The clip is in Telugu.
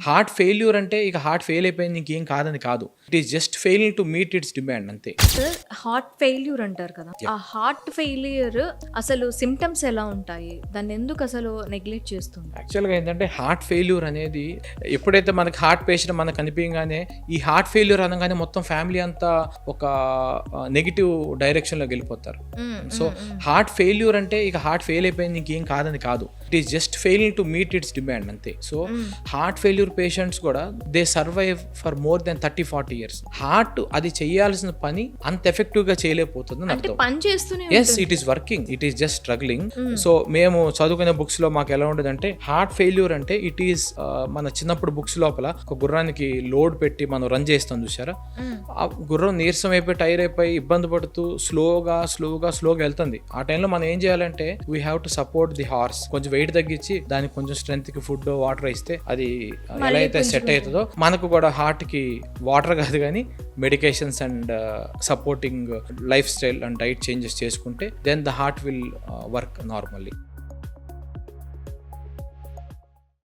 హార్ట్ ఫెయిల్యూర్ అంటే ఇక హార్ట్ ఫెయిల్ అయిపోయింది ఇంకేం కాదని కాదు. It is just failing to meet it's demand అంతే. హార్ట్ ఫెయిల్యూర్ అంటారు కదా, ఆ హార్ట్ ఫెయిల్యూర్ అసలు సిమ్టమ్స్ ఎలా ఉంటాయి, దాన్ని ఎందుకు అసలు నెగ్లెక్ట్ చేస్తుంది? యాక్చువల్గా ఏంటంటే హార్ట్ ఫెయిల్యూర్ అనేది ఎప్పుడైతే మనకి హార్ట్ పేషెంట్ మనకు కనిపించగానే ఈ హార్ట్ ఫెయిల్యూర్ అనగానే మొత్తం ఫ్యామిలీ అంతా ఒక నెగిటివ్ డైరెక్షన్లోకి వెళ్ళిపోతారు. సో హార్ట్ ఫెయిల్యూర్ అంటే ఇక హార్ట్ ఫెయిల్ అయిపోయింది ఇంకేం కాదని కాదు. It is just failing to meet it's demand అంతే. సో హార్ట్ ఫెయిల్యూర్ పేషెంట్స్ కూడా they survive for more than 30-40 years. Heart అది చేయాల్సిన పని అంత ఎఫెక్టివ్ గా చేయలేకపోతుంది అర్థం. పని చేస్తూనే yes, it is working, it is just struggling. So మేము చదువుకునే బుక్స్ లో మాకు ఎలా ఉండేదంటే హార్ట్ ఫెయిల్యూర్ అంటే ఇట్ ఈస్ మన చిన్నప్పుడు బుక్స్ లోపల ఒక గుర్రానికి లోడ్ పెట్టి మనం రన్ చేస్తాం చూసారా, ఆ గుర్రం నీరసం అయిపోయి టైర్ అయిపోయి ఇబ్బంది పడుతూ స్లోగా వెళ్తుంది. ఆ టైంలో మనం ఏం చేయాలంటే we have to support the horse. కొంచెం వెయిట్ తగ్గించి దానికి కొంచెం స్ట్రెంత్ కి ఫుడ్ వాటర్ ఇస్తే అది ఎలా అయితే సెట్ అవుతుందో మనకు కూడా హార్ట్ కి వాటర్ కాదు కానీ medications and supporting lifestyle and diet changes చేసుకుంటే then the heart will work normally.